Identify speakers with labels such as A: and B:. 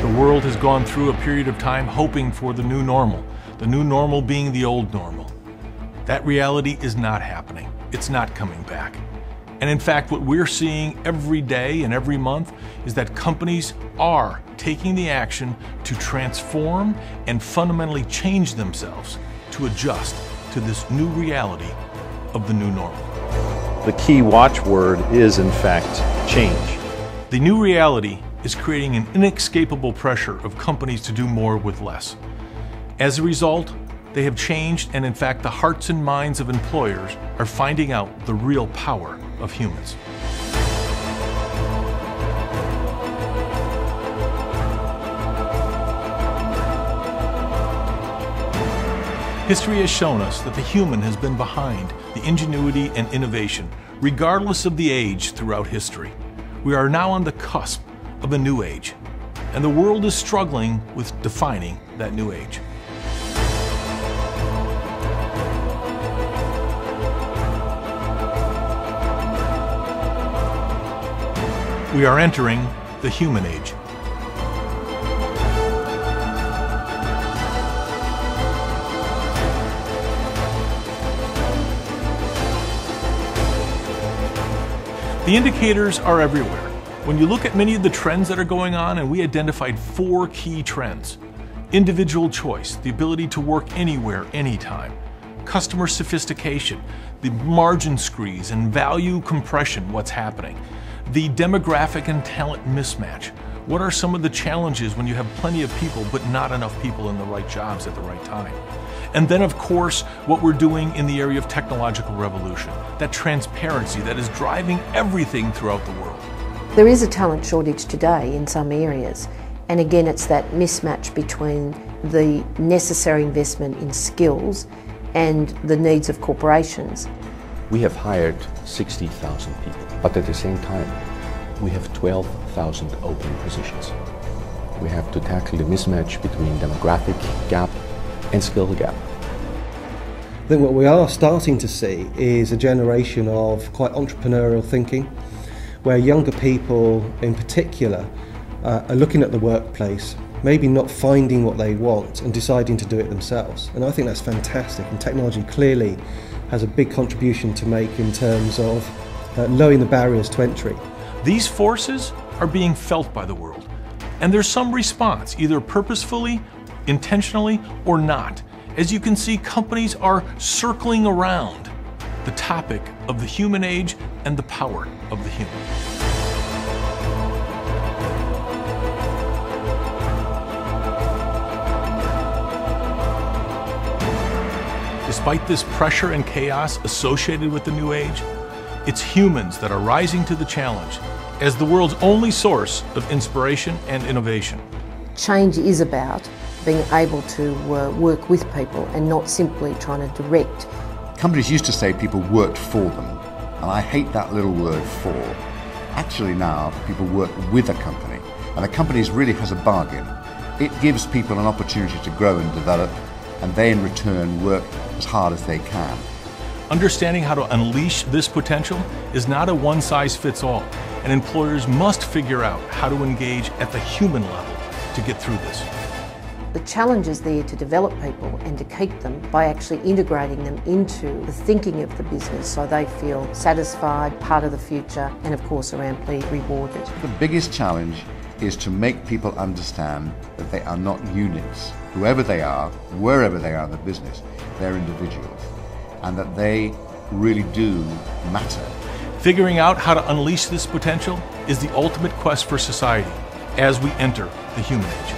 A: The world has gone through a period of time hoping for the new normal being the old normal. That reality is not happening. It's not coming back. And in fact, what we're seeing every day and every month is that companies are taking the action to transform and fundamentally change themselves to adjust to this new reality of the new normal.
B: The key watchword is, in fact, change.
A: The new reality is creating an inescapable pressure of companies to do more with less. As a result, they have changed, and in fact, the hearts and minds of employers are finding out the real power of humans. History has shown us that the human has been behind the ingenuity and innovation, regardless of the age throughout history. We are now on the cusp of a new age, and the world is struggling with defining that new age. We are entering the human age. The indicators are everywhere. When you look at many of the trends that are going on, and we identified 4 key trends: individual choice, the ability to work anywhere, anytime; customer sophistication, the margin squeeze and value compression, what's happening; the demographic and talent mismatch. What are some of the challenges when you have plenty of people but not enough people in the right jobs at the right time? And then, of course, what we're doing in the area of technological revolution, that transparency that is driving everything throughout the world.
C: There is a talent shortage today in some areas, and again it's that mismatch between the necessary investment in skills and the needs of corporations.
D: We have hired 60,000 people, but at the same time we have 12,000 open positions. We have to tackle the mismatch between demographic gap and skill gap.
E: I think what we are starting to see is a generation of quite entrepreneurial thinking, where younger people in particular are looking at the workplace, maybe not finding what they want and deciding to do it themselves. And I think that's fantastic, and technology clearly has a big contribution to make in terms of lowering the barriers to entry.
A: These forces are being felt by the world, and there's some response, either purposefully, intentionally, or not. As you can see, companies are circling around the topic of the human age and the power of the human. Despite this pressure and chaos associated with the new age, it's humans that are rising to the challenge as the world's only source of inspiration and innovation.
C: Change is about being able to work with people and not simply trying to direct.
F: Companies used to say people worked for them, and I hate that little word "for." Actually now, people work with a company, and a company really has a bargain. It gives people an opportunity to grow and develop, and they in return work as hard as they can.
A: Understanding how to unleash this potential is not a one-size-fits-all, and employers must figure out how to engage at the human level to get through this.
C: The challenge is there to develop people and to keep them by actually integrating them into the thinking of the business so they feel satisfied, part of the future, and of course are amply rewarded.
F: The biggest challenge is to make people understand that they are not units. Whoever they are, wherever they are in the business, they're individuals, and that they really do matter.
A: Figuring out how to unleash this potential is the ultimate quest for society as we enter the human age.